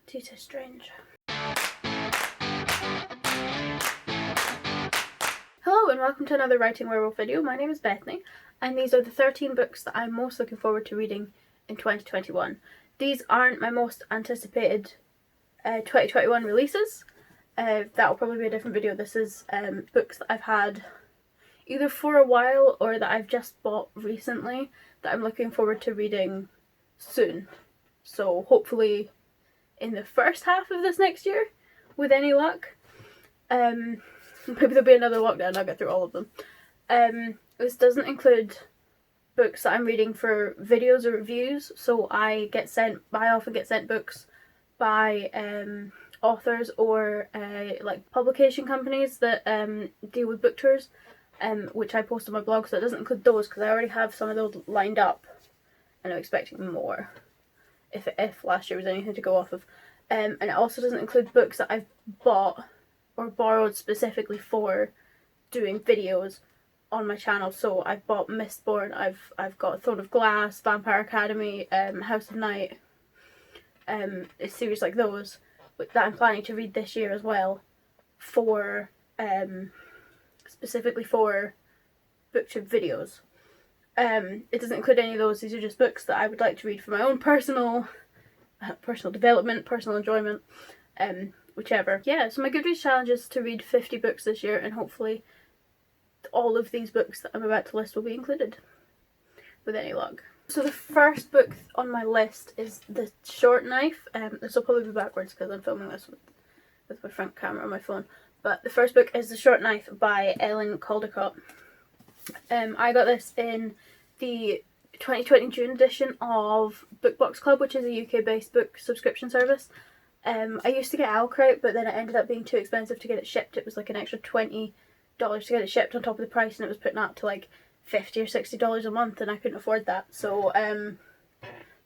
Tita Strange. Hello and welcome to another Writing Werewolf video. My name is Bethany and these are the 13 books that I'm most looking forward to reading in 2021. These aren't my most anticipated 2021 releases. That will probably be a different video. This is books that I've had either for a while or that I've just bought recently that I'm looking forward to reading soon. So hopefully in the first half of this next year, with any luck. Maybe there'll be another lockdown and I'll get through all of them. This doesn't include books that I'm reading for videos or reviews, so I often get sent books by authors or like publication companies that deal with book tours, which I post on my blog, so it doesn't include those because I already have some of those lined up and I'm expecting more if last year was anything to go off of. And it also doesn't include books that I've bought or borrowed specifically for doing videos on my channel. So I've bought Mistborn, I've got Throne of Glass, Vampire Academy, House of Night, a series like those that I'm planning to read this year as well, for specifically for booktube videos. It doesn't include any of those. These are just books that I would like to read for my own personal development, personal enjoyment, whichever. Yeah, so my Goodreads challenge is to read 50 books this year, and hopefully all of these books that I'm about to list will be included, with any luck. So the first book on my list is The Short Knife. This will probably be backwards because I'm filming this with my front camera on my phone. But the first book is The Short Knife by Ellen Caldicott. I got this in the 2020 June edition of BookBox Club, which is a UK based book subscription service. I used to get Owlcrite, but then it ended up being too expensive to get it shipped. It was like an extra $20 to get it shipped on top of the price, and it was putting up to like $50 or $60 a month, and I couldn't afford that. So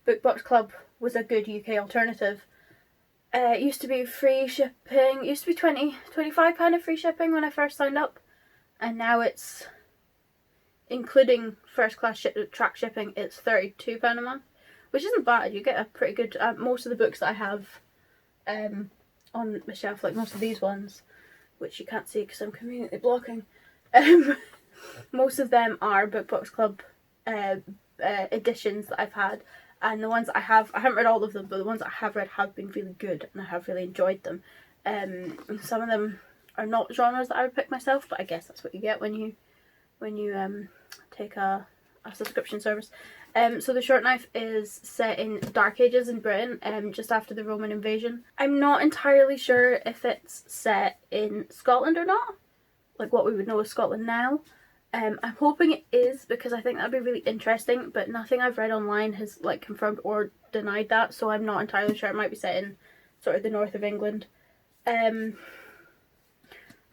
BookBox Club was a good UK alternative. It used to be free shipping. It used to be £25 of free shipping when I first signed up, and now it's, including first class track shipping, it's £32 a month, which isn't bad. You get a pretty good, most of the books that I have on my shelf, like most of these ones, which you can't see because I'm conveniently blocking, most of them are BookBox Club editions that I've had, and the ones that I haven't read all of them, but the ones that I have read have been really good and I have really enjoyed them. Some of them are not genres that I would pick myself, but I guess that's what you get when you take a subscription service. So The Short Knife is set in Dark Ages in Britain, just after the Roman invasion. I'm not entirely sure if it's set in Scotland or not, like what we would know as Scotland now. I'm hoping it is, because I think that'd be really interesting, but nothing I've read online has like confirmed or denied that, so I'm not entirely sure. It might be set in sort of the north of England. I'm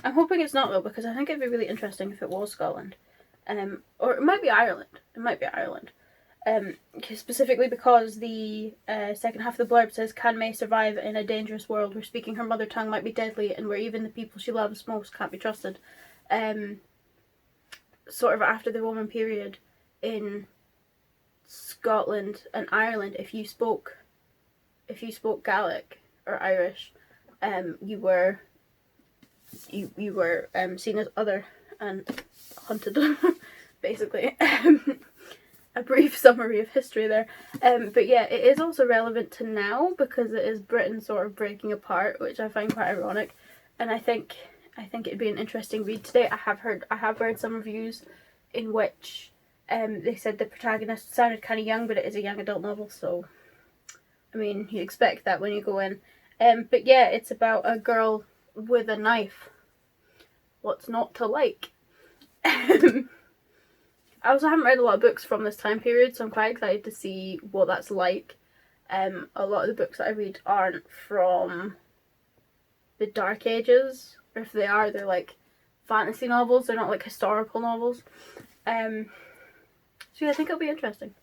hoping it's not though, because I think it'd be really interesting if it was Scotland. Or it might be Ireland. It might be Ireland. Specifically because the second half of the blurb says, "Can May survive in a dangerous world where speaking her mother tongue might be deadly and where even the people she loves most can't be trusted?" Sort of after the Roman period in Scotland and Ireland, if you spoke Gaelic or Irish, you were seen as other and hunted, basically. A brief summary of history there. But yeah, it is also relevant to now because it is Britain sort of breaking apart, which I find quite ironic, and I think it'd be an interesting read today. I have read some reviews in which they said the protagonist sounded kind of young, but it is a young adult novel, so I mean, you expect that when you go in. But yeah, it's about a girl with a knife. What's not to like? I also haven't read a lot of books from this time period, so I'm quite excited to see what that's like. A lot of the books that I read aren't from the Dark Ages, or if they are, they're like fantasy novels, they're not like historical novels. So yeah, I think it'll be interesting.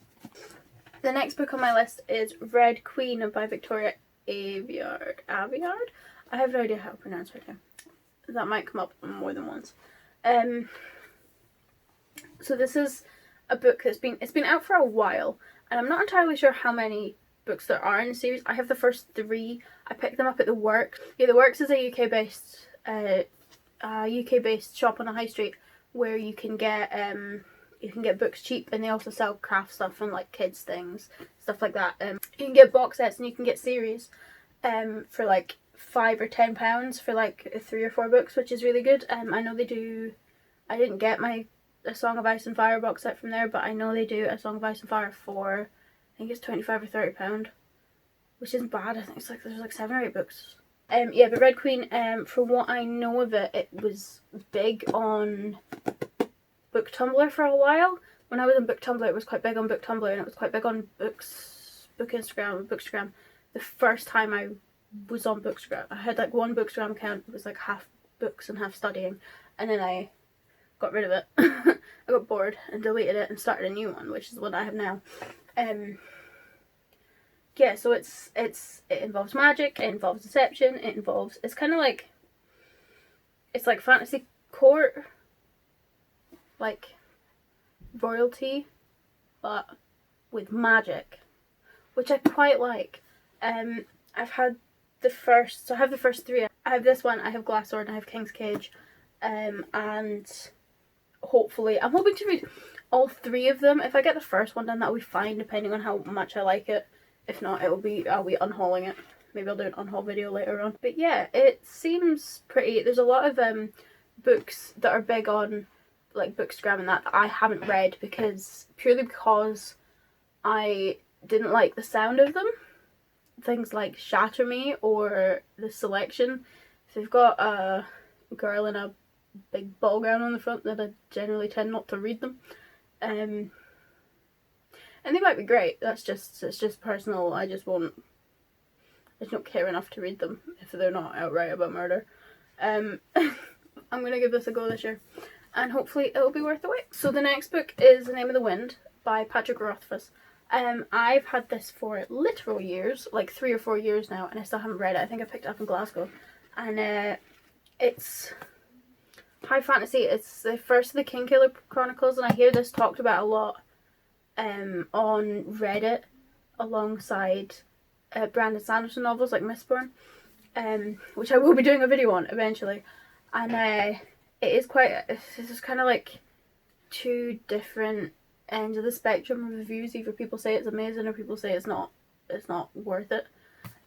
The next book on my list is Red Queen by Victoria Aveyard. Aveyard? I have no idea how to pronounce her name. That might come up more than once. So this is a book that's been out for a while, and I'm not entirely sure how many books there are in the series. I have the first 3. I picked them up at The Works. Yeah, The Works is a UK based shop on a high street where you can get books cheap, and they also sell craft stuff and like kids things, stuff like that. You can get box sets and you can get series for like £5 or £10 for like 3 or 4 books, which is really good. I know they do. I didn't get my A Song of Ice and Fire box set from there, but I know they do A Song of Ice and Fire for, I think it's £25 or £30, which isn't bad. I think it's like there's like 7 or 8 books. Yeah, but Red Queen, from what I know of it, it was big on Book Tumblr for a while. When I was on Book Tumblr, it was quite big on Book Tumblr, and it was quite big on Book Instagram. The first time I was on Bookstagram, I had like one Bookstagram account. It was like half books and half studying, and then I got rid of it. I got bored and deleted it and started a new one, which is the one I have now. Yeah, so it involves magic, it involves deception, it's kind of like, it's like fantasy court, like royalty, but with magic, which I quite like. I have the first 3. I have this one, I have Glassword, and I have King's Cage, and hopefully, I'm hoping to read all 3 of them. If I get the first one done, that'll be fine, depending on how much I like it. If not, I'll be unhauling it. Maybe I'll do an unhaul video later on. But yeah, it seems pretty. There's a lot of books that are big on like Bookstagram and that I haven't read purely because I didn't like the sound of them. Things like Shatter Me or The Selection. So they've got a girl in a big ball gown on the front that I generally tend not to read them. And they might be great. It's just personal. I just don't care enough to read them if they're not outright about murder. I'm gonna give this a go this year, and hopefully it'll be worth the wait. So the next book is The Name of the Wind by Patrick Rothfuss. I've had this for literal years, like 3 or 4 years now, and I still haven't read it. I think I picked it up in Glasgow, and it's high fantasy. It's the first of the Kingkiller Chronicles, and I hear this talked about a lot on Reddit alongside Brandon Sanderson novels like Mistborn, which I will be doing a video on eventually. And it is this is kind of like 2 different ends of the spectrum of reviews. Either people say it's amazing or people say it's not worth it.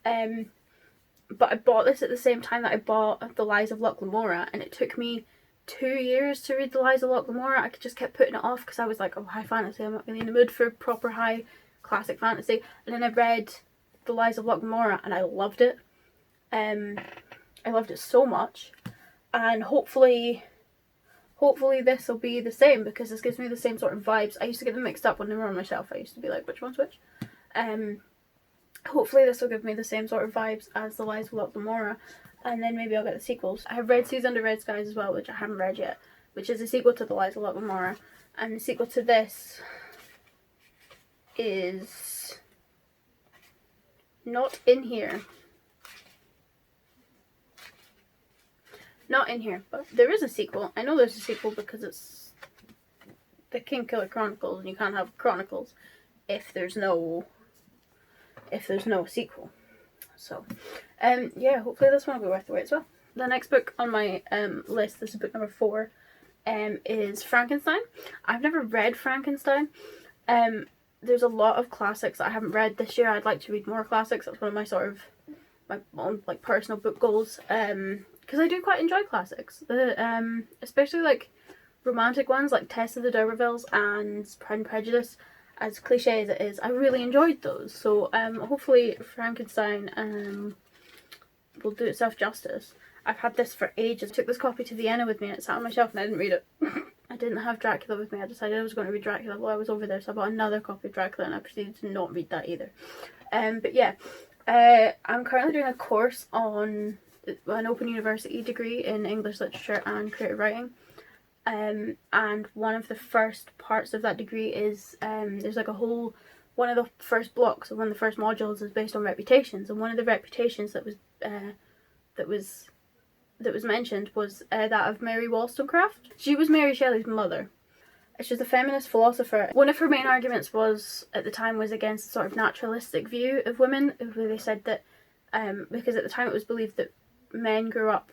But I bought this at the same time that I bought The Lies of Locke Lamora, and it took me 2 years to read The Lies of Locke Lamora. I just kept putting it off because I was like, oh, high fantasy, I'm not really in the mood for proper high classic fantasy. And then I read The Lies of Locke Lamora and I loved it. I loved it so much, and hopefully this will be the same, because this gives me the same sort of vibes. I used to get them mixed up when they were on my shelf. I used to be like, which one's which? Hopefully this will give me the same sort of vibes as The Lies of Locke Lamora, and then maybe I'll get the sequels. I have read Seas Under Red Skies as well, which I haven't read yet, which is a sequel to The Lies of Locke Lamora, and the sequel to this is not in here. Not in here, but there is a sequel. I know there's a sequel because it's the Kingkiller Chronicles, and you can't have chronicles if there's no sequel. So, yeah, hopefully this one will be worth the wait as well. The next book on my list, this is book number 4, is Frankenstein. I've never read Frankenstein. There's a lot of classics that I haven't read this year. I'd like to read more classics. That's one of my my own like personal book goals. Because I do quite enjoy classics. Especially like romantic ones like Tess of the D'Urbervilles and Pride and Prejudice. As cliche as it is, I really enjoyed those. So hopefully Frankenstein will do itself justice. I've had this for ages. I took this copy to Vienna with me and it sat on my shelf and I didn't read it. I didn't have Dracula with me. I decided I was going to read Dracula while I was over there, so I bought another copy of Dracula and I proceeded to not read that either. But yeah, I'm currently doing a course on an Open University degree in English Literature and Creative Writing. And one of the first parts of that degree is there's like one of the first blocks of one of the first modules is based on reputations, and one of the reputations that was mentioned was that of Mary Wollstonecraft. She was Mary Shelley's mother. She's a feminist philosopher. One of her main arguments at the time was against a sort of naturalistic view of women, where they said that because at the time it was believed that men grew up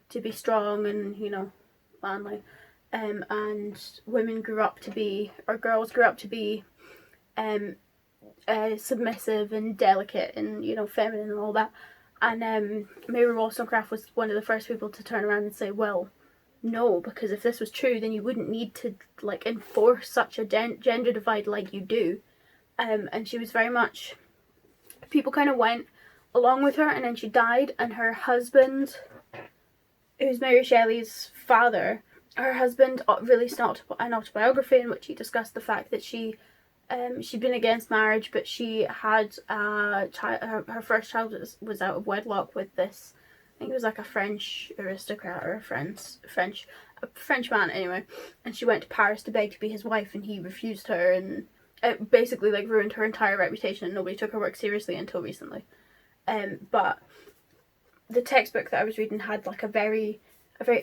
to be strong and, you know, manly, and women grew up to be, or girls grew up to be, submissive and delicate and, you know, feminine and all that. And Mary Wollstonecraft was one of the first people to turn around and say, well, no, because if this was true, then you wouldn't need to, like, enforce such a gender divide like you do. And she was very much, people kind of went along with her, and then she died, and her husband, who's Mary Shelley's father, her husband released an autobiography in which he discussed the fact that she'd been against marriage, but she had her first child was out of wedlock with this, I think it was like a French aristocrat or a French man anyway, and she went to Paris to beg to be his wife, and he refused her, and it basically like ruined her entire reputation, and nobody took her work seriously until recently. But the textbook that I was reading had like a very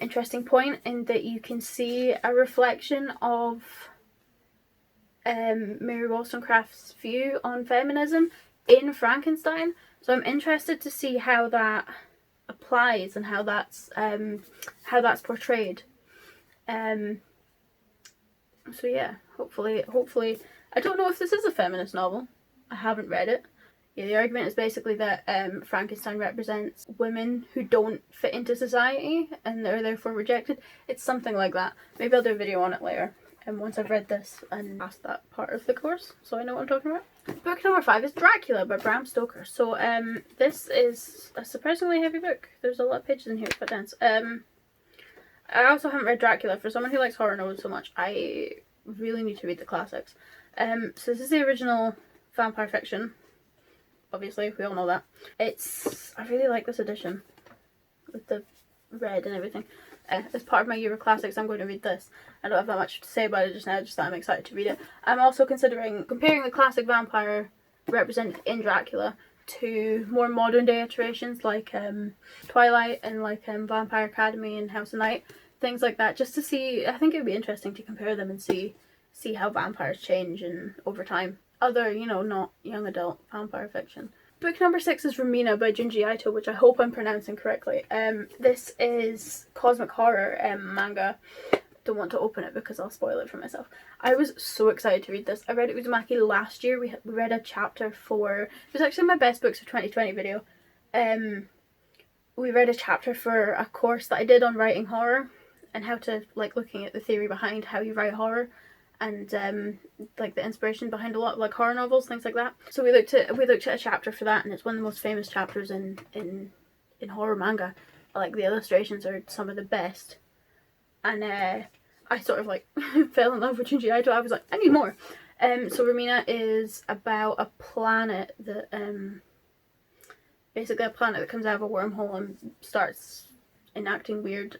interesting point in that you can see a reflection of Mary Wollstonecraft's view on feminism in Frankenstein. So I'm interested to see how that applies and how that's portrayed. So yeah, hopefully I don't know if this is a feminist novel. I haven't read it. Yeah, the argument is basically that Frankenstein represents women who don't fit into society and they're therefore rejected. It's something like that. Maybe I'll do a video on it later, and once I've read this and passed that part of the course, so I know what I'm talking about. Book number 5 is Dracula by Bram Stoker. So this is a surprisingly heavy book. There's a lot of pages in here, it's quite dense. I also haven't read Dracula. For someone who likes horror novels so much, I really need to read the classics. So this is the original vampire fiction. Obviously, we all know that. I really like this edition with the red and everything. As part of my Euro Classics, I'm going to read this. I don't have that much to say about it just now, just that I'm excited to read it. I'm also considering comparing the classic vampire represented in Dracula to more modern day iterations like Twilight and like Vampire Academy and House of Night, things like that, just to see. I think it would be interesting to compare them and see how vampires change and over time. Other, you know, not young adult vampire fiction. Book number 6 is Romina by Junji Ito, which I hope I'm pronouncing correctly. This is cosmic horror manga. Don't want to open it because I'll spoil it for myself. I was so excited to read this. I read it with Uzumaki last year. We read a chapter for... It was actually my best books of 2020 video. We read a chapter for a course that I did on writing horror and how to, like, looking at the theory behind how you write horror. And like the inspiration behind a lot of like horror novels, things like that. So we looked at a chapter for that, and it's one of the most famous chapters in horror manga. Like the illustrations are some of the best, and I sort of like fell in love with Junji Ito. I was like, I need more. So Romina is about a planet that basically a planet that comes out of a wormhole and starts enacting weird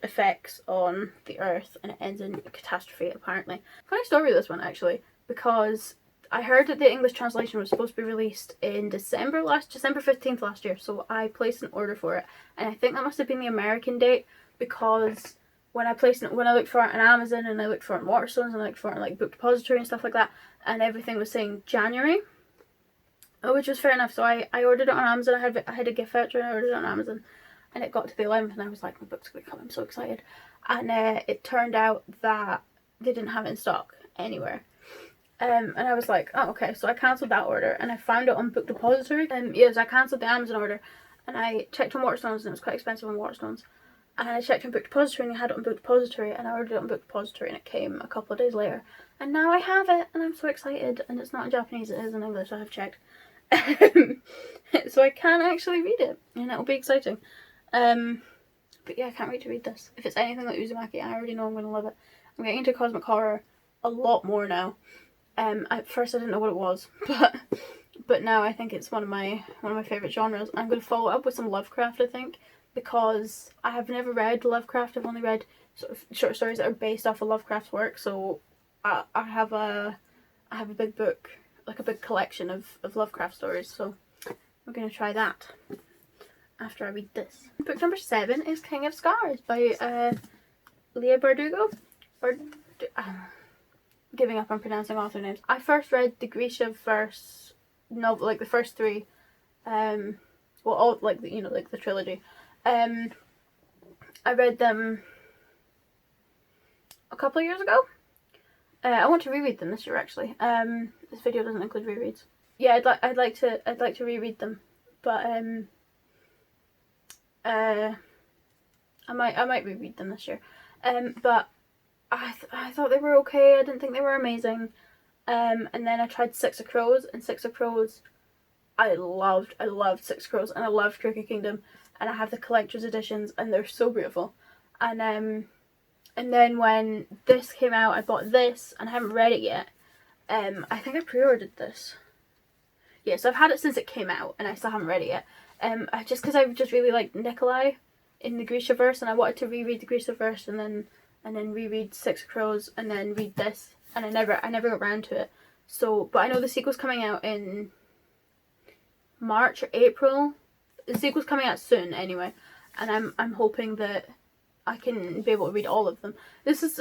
effects on the earth, and it ends in catastrophe apparently. Funny story with this one actually, because I heard that the English translation was supposed to be released in December 15th last year, so I placed an order for it, and I think that must have been the American date, because when I looked for it on Amazon and I looked for it on Waterstones and I looked for it on like Book Depository and stuff like that, and everything was saying January, which was fair enough. So I ordered it on Amazon. I had a gift voucher and I ordered it on Amazon. And it got to the 11th and I was like, my book's going to come, I'm so excited. And it turned out that they didn't have it in stock anywhere. And I was like, oh, okay. So I cancelled that order and I found it on Book Depository. Yes, I cancelled the Amazon order and I checked on Waterstones and it was quite expensive on Waterstones. And I checked on Book Depository and they had it on Book Depository, and I ordered it on Book Depository and it came a couple of days later. And now I have it and I'm so excited, and it's not in Japanese, it is in English, I have checked. So I can actually read it and it'll be exciting. But yeah, I can't wait to read this. If it's anything like Uzumaki, I already know I'm going to love it. I'm getting into cosmic horror a lot more now. At first I didn't know what it was, but now I think it's one of my favourite genres. I'm going to follow it up with some Lovecraft, I think, because I have never read Lovecraft. I've only read sort of short stories that are based off of Lovecraft's work, so I have a big book, like a big collection of Lovecraft stories, so we're going to try that after I read this. Book number 7 is King of Scars by Leigh Bardugo. Giving up on pronouncing author names. I first read the Grisha verse novel, like the first 3, Well, all like the, like the trilogy. I read them a couple of years ago. I want to reread them this year actually. This video doesn't include rereads. Yeah, I'd like to reread them, but I might reread them this year. But I thought they were okay. I didn't think they were amazing. And then I tried Six of Crows, and Six of Crows, I loved Six of Crows, and I loved Crooked Kingdom, and I have the collector's editions, and they're so beautiful. And then when this came out, I bought this, and I haven't read it yet. I think I pre-ordered this. Yeah, so I've had it since it came out, and I still haven't read it yet. Just because I just really liked Nikolai in the Grishaverse, and I wanted to reread the Grishaverse, and then reread Six of Crows, and then read this, and I never got around to it. So, but I know the sequel's coming out in March or April. The sequel's coming out soon, anyway, and I'm hoping that I can be able to read all of them. This is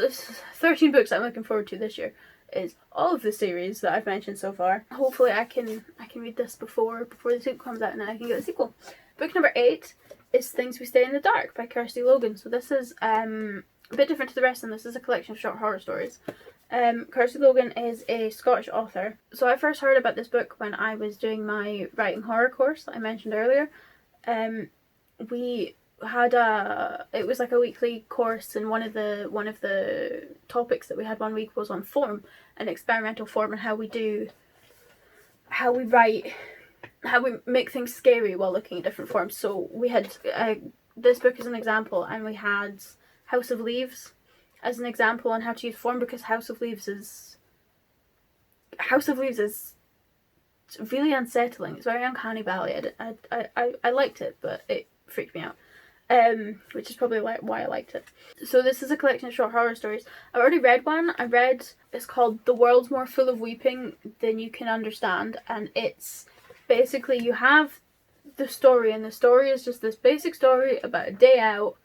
13 books I'm looking forward to this year. Is all of the series that I've mentioned so far. Hopefully I can read this before the sequel comes out, and then I can get the sequel. Book number 8 is Things We Stay in the Dark by Kirsty Logan. So this is a bit different to the rest of them. This is a collection of short horror stories. Kirsty Logan is a Scottish author. So I first heard about this book when I was doing my writing horror course that I mentioned earlier. We had it was like a weekly course, and one of the topics that we had one week was on form, an experimental form, and how we write, how we make things scary while looking at different forms. So we had this book as an example, and we had House of Leaves as an example on how to use form, because House of Leaves is really unsettling. It's very uncanny valley. I liked it, but it freaked me out. Which is probably why I liked it. So this is a collection of short horror stories. I've already read one. It's called The World's More Full of Weeping Than You Can Understand, and it's basically, you have the story, and the story is just this basic story about a day out,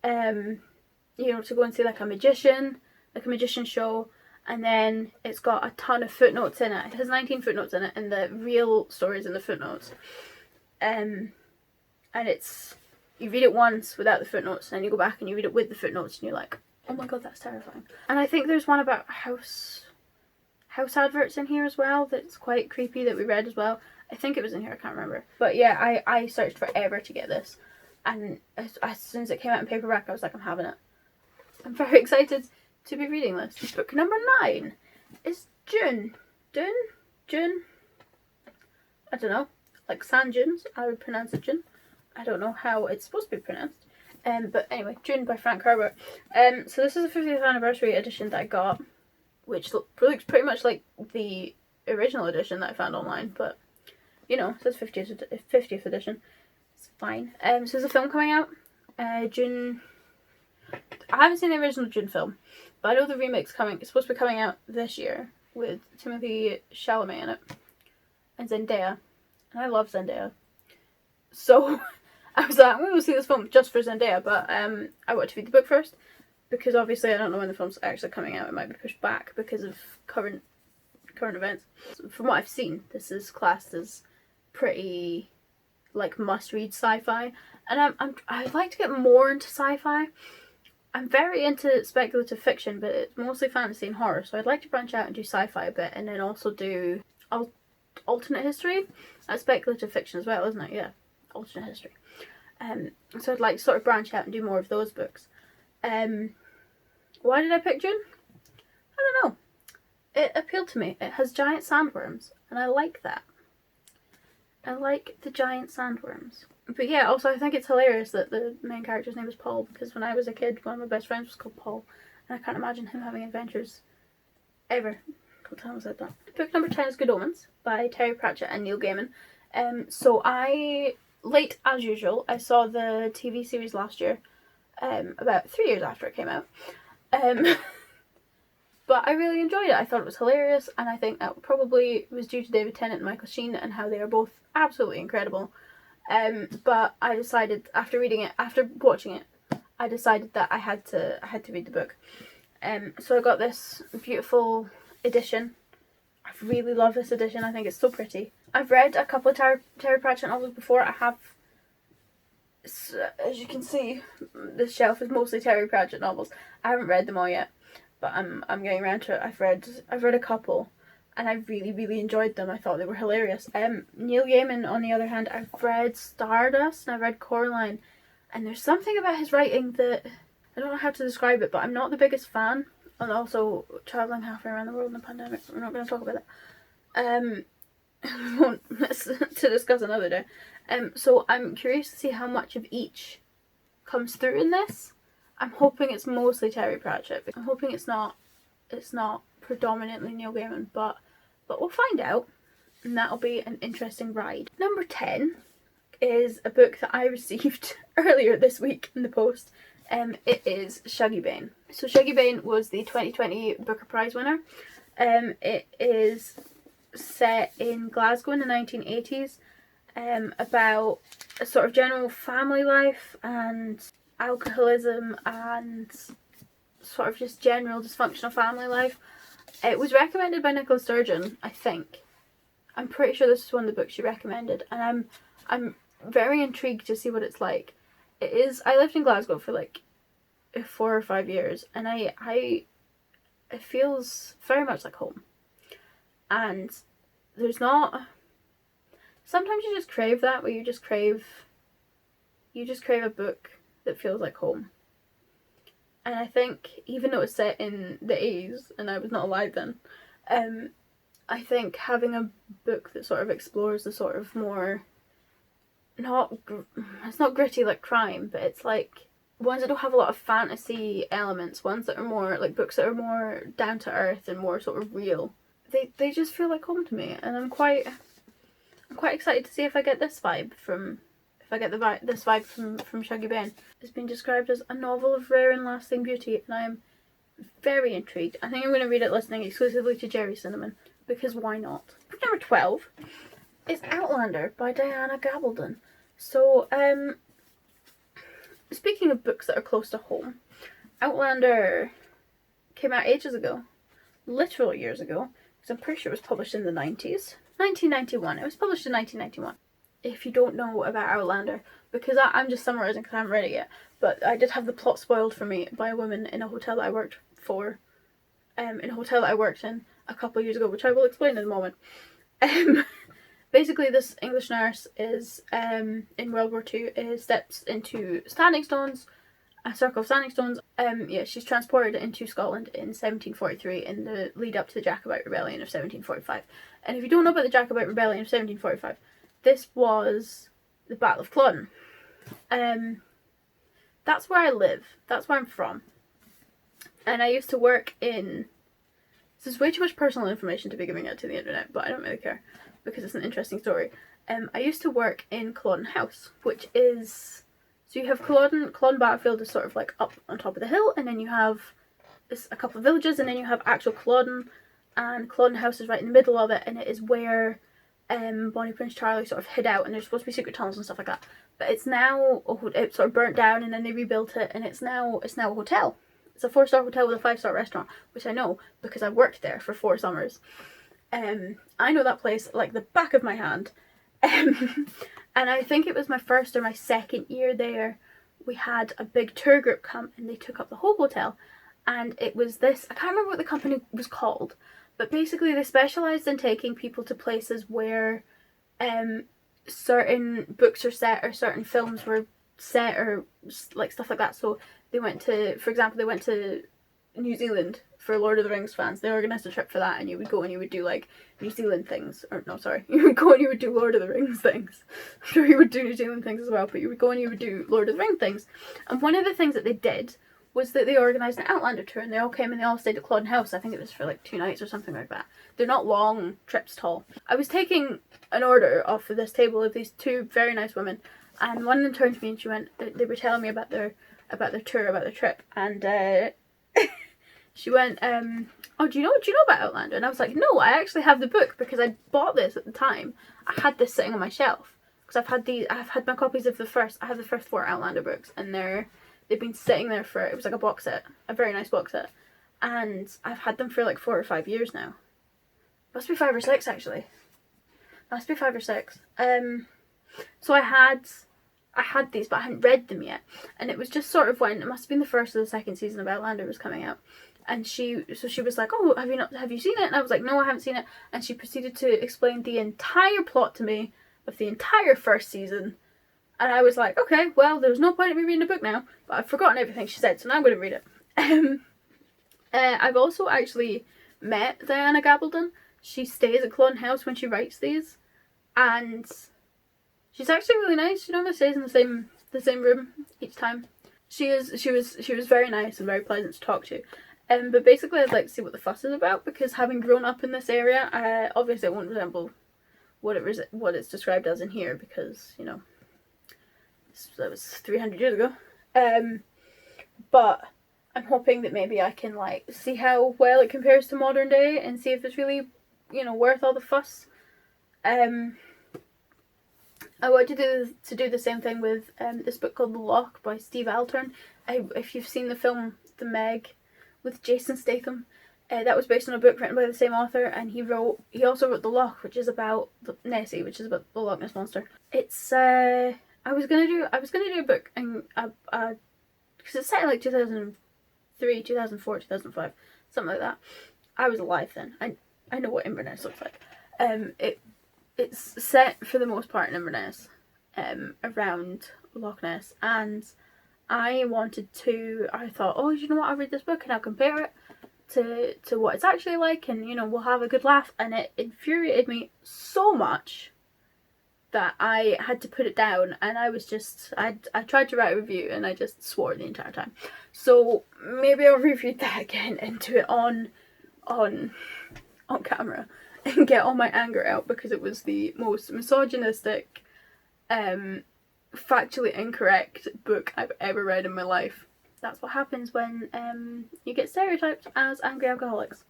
to go and see like a magician show, and then it's got a ton of footnotes in it. It has 19 footnotes in it, and the real stories in the footnotes. And it's, you read it once without the footnotes, and then you go back and you read it with the footnotes, and you're like, oh my god, that's terrifying. And I think there's one about house adverts in here as well that's quite creepy that we read as well. I think it was in here, I can't remember. But yeah, I searched forever to get this, and as soon as it came out in paperback, I was like, I'm having it. I'm very excited to be reading this. Book number 9 is June. June? I don't know. Like sand dunes, I would pronounce it June. I don't know how it's supposed to be pronounced. But anyway, June by Frank Herbert. So this is a 50th anniversary edition that I got, which looks pretty much like the original edition that I found online, but it says 50th edition. It's fine. So there's a film coming out. June. I haven't seen the original June film, but I know the remake's coming. It's supposed to be coming out this year with Timothée Chalamet in it and Zendaya, and I love Zendaya. So I was like, I'm going to see this film just for Zendaya, but I want to read the book first, because obviously I don't know when the film's actually coming out. It might be pushed back because of current events. So from what I've seen, this is classed as pretty like must-read sci-fi, and I'd like to get more into sci-fi. I'm very into speculative fiction, but it's mostly fantasy and horror, so I'd like to branch out and do sci-fi a bit, and then also do alternate history. That's speculative fiction as well, isn't it? Yeah, alternate history. So I'd like to sort of branch out and do more of those books. Why did I pick June? I don't know. It appealed to me. It has giant sandworms, and I like that. I like the giant sandworms. But yeah, also I think it's hilarious that the main character's name is Paul, because when I was a kid, one of my best friends was called Paul, and I can't imagine him having adventures ever. What time was that? Book number 10 is Good Omens by Terry Pratchett and Neil Gaiman. So late as usual, I saw the TV series last year, about 3 years after it came out. But I really enjoyed it. I thought it was hilarious, and I think that probably was due to David Tennant and Michael Sheen and how they are both absolutely incredible. But I decided after watching it, I decided that I had to read the book. So I got this beautiful edition. I really love this edition. I think it's so pretty. I've read a couple of Terry Pratchett novels before. I have, as you can see, this shelf is mostly Terry Pratchett novels. I haven't read them all yet, but I'm getting around to it. I've read a couple, and I really, really enjoyed them. I thought they were hilarious. Neil Gaiman, on the other hand, I've read Stardust and I've read Coraline, and there's something about his writing that I don't know how to describe it, but I'm not the biggest fan. And also, travelling halfway around the world in the pandemic, we're not going to talk about that. We won't, that's to discuss another day. So I'm curious to see how much of each comes through in this. I'm hoping it's mostly Terry Pratchett. I'm hoping it's not predominantly Neil Gaiman, but we'll find out, and that'll be an interesting ride. Number 10 is a book that I received earlier this week in the post. It is Shuggie Bain. So Shuggie Bain was the 2020 Booker Prize winner. It is set in Glasgow in the 1980s, about a sort of general family life and alcoholism and sort of just general dysfunctional family life. It was recommended by Nicola Sturgeon, I think. I'm pretty sure this is one of the books she recommended, and I'm very intrigued to see what it's like. It is. I lived in Glasgow for like 4 or 5 years, and it feels very much like home. And there's not. Sometimes you just crave that, where you just crave a book that feels like home. And I think, even though it's set in the 80s and I was not alive then, I think having a book that sort of explores the sort of more, it's not gritty like crime, but it's like ones that don't have a lot of fantasy elements, ones that are more like books that are more down to earth and more sort of real. They just feel like home to me, and I'm quite excited to see if I get this vibe from Shuggie Bain. It's been described as a novel of rare and lasting beauty, and I am very intrigued. I think I'm going to read it listening exclusively to Jerry Cinnamon, because why not? Number 12 is Outlander by Diana Gabaldon. So, speaking of books that are close to home, Outlander came out ages ago. Literal years ago. Because I'm pretty sure it was published in the 90s. 1991. It was published in 1991. If you don't know about Outlander, because I'm just summarising because I haven't read it yet, but I did have the plot spoiled for me by a woman in a hotel that I worked for, in a hotel that I worked in a couple of years ago, which I will explain in a moment. Basically, this English nurse is, in World War II, steps into Standing Stones, a circle of Standing Stones. She's transported into Scotland in 1743 in the lead up to the Jacobite Rebellion of 1745. And if you don't know about the Jacobite Rebellion of 1745, this was the Battle of Culloden. That's where I live. That's where I'm from. And I used to work in... This is way too much personal information to be giving out to the internet, but I don't really care, because it's an interesting story. I used to work in Culloden House, which is... So you have Culloden Battlefield is sort of like up on top of the hill, and then you have a couple of villages, and then you have actual Culloden, and Culloden House is right in the middle of it, and it is where Bonnie Prince Charlie sort of hid out, and there's supposed to be secret tunnels and stuff like that. But it's now, it sort of burnt down, and then they rebuilt it, and it's now a hotel. It's a 4-star hotel with a 5-star restaurant, which I know because I worked there for 4 summers. I know that place like the back of my hand. And I think it was my first or my second year there, we had a big tour group come, and they took up the whole hotel. And it was this, I can't remember what the company was called, but basically they specialised in taking people to places where certain books are set or certain films were set or like stuff like that. So they went to, for example, they went to New Zealand for Lord of the Rings fans. They organised a trip for that, and you would go and you would do like New Zealand things. Or no, sorry. You would go and you would do Lord of the Rings things. I'm sure you would do New Zealand things as well, but you would go and you would do Lord of the Rings things. And one of the things that they did was that they organised an Outlander tour, and they all came and they all stayed at Culloden House. I think it was for like 2 nights or something like that. They're not long trips at all. I was taking an order off of this table of these 2 very nice women, and one of them turned to me and she went, they were telling me about their tour, about their trip, and she went, oh, do you know about Outlander? And I was like, no, I actually have the book, because I bought this at the time. I had this sitting on my shelf, because I've had my copies of I have the first 4 Outlander books, and they've been sitting there for, it was like a box set, a very nice box set, and I've had them for like 4 or 5 years now. Must be 5 or 6 actually. must be 5 or 6. So I had these, but I hadn't read them yet, and it was just sort of when it must have been the first or the second season of Outlander was coming out, and she was like, "Oh, have you seen it?" And I was like, "No, I haven't seen it." And she proceeded to explain the entire plot to me of the entire first season, and I was like, "Okay, well, there's no point in me reading the book now, but I've forgotten everything she said, so now I'm going to read it." I've also actually met Diana Gabaldon. She stays at Clone House when she writes these, and she's actually really nice. She normally stays in the same room each time. She was very nice and very pleasant to talk to. But basically, I'd like to see what the fuss is about, because having grown up in this area, obviously it won't resemble what it's described as in here, because you know that was 300 years ago. But I'm hoping that maybe I can like see how well it compares to modern day and see if it's really, you know, worth all the fuss. I want to do the same thing with this book called The Lock by Steve Altern. If you've seen the film The Meg with Jason Statham, that was based on a book written by the same author, and he also wrote The Lock, which is about Nessie, which is about the Loch Ness monster. It's I was gonna do a book and because it's set in like 2003, 2004, 2005, something like that. I was alive then. I know what Inverness looks like. It's set for the most part in Inverness, around Loch Ness, and I thought, oh, you know what, I'll read this book and I'll compare it to what it's actually like, and you know, we'll have a good laugh. And it infuriated me so much that I had to put it down, and I tried to write a review and I just swore the entire time. So maybe I'll reread that again and do it on camera and get all my anger out, because it was the most misogynistic, factually incorrect book I've ever read in my life. That's what happens when you get stereotyped as angry alcoholics.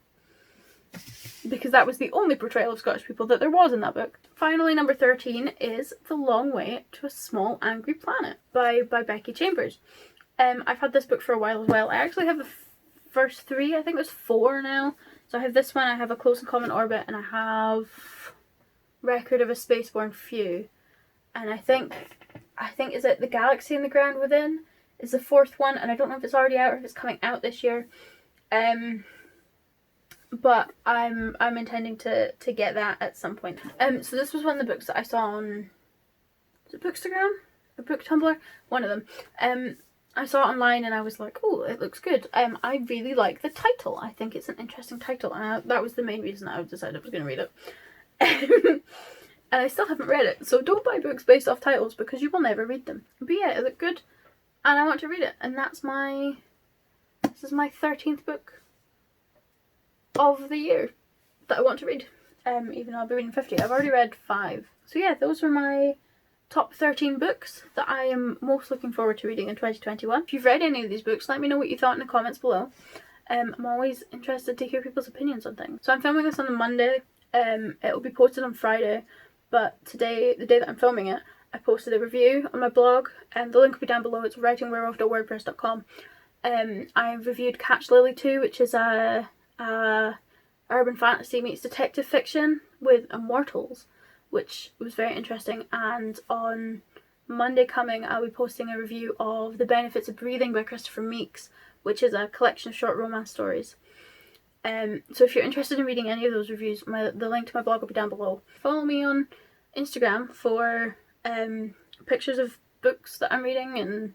Because that was the only portrayal of Scottish people that there was in that book. Finally, number 13 is The Long Way to a Small Angry Planet by Becky Chambers. I've had this book for a while as well. I actually have the first 3, I think there's 4 now. So I have this one, I have A Close and Common Orbit, and I have Record of a Spaceborne Few. And I think is it The Galaxy and the Ground Within is the 4th one, and I don't know if it's already out or if it's coming out this year. But I'm intending to get that at some point. So this was one of the books that I saw on, is it Bookstagram or Booktumblr? One of them. I saw it online and I was like, oh, it looks good. I really like the title. I think it's an interesting title, and that was the main reason I decided I was going to read it. And I still haven't read it, so don't buy books based off titles, because you will never read them. But yeah, it looked good, and I want to read it, and this is my 13th book of the year that I want to read. Even though I'll be reading 50. I've already read 5. So yeah, those were my top 13 books that I am most looking forward to reading in 2021. If you've read any of these books, let me know what you thought in the comments below. I'm always interested to hear people's opinions on things. So I'm filming this on a Monday. It'll be posted on Friday, but today, the day that I'm filming it, I posted a review on my blog, and the link will be down below. It's writingwerewolf.wordpress.com. I reviewed Catch Lily 2, which is a urban fantasy meets detective fiction with immortals, which was very interesting. And on Monday coming, I'll be posting a review of The Benefits of Breathing by Christopher Meeks, which is a collection of short romance stories. So if you're interested in reading any of those reviews, the link to my blog will be down below. Follow me on Instagram for pictures of books that I'm reading and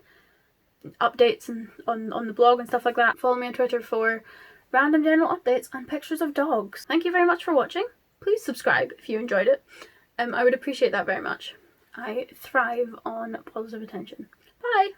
updates and on the blog and stuff like that. Follow me on Twitter for random general updates and pictures of dogs. Thank you very much for watching. Please subscribe if you enjoyed it. I would appreciate that very much. I thrive on positive attention. Bye!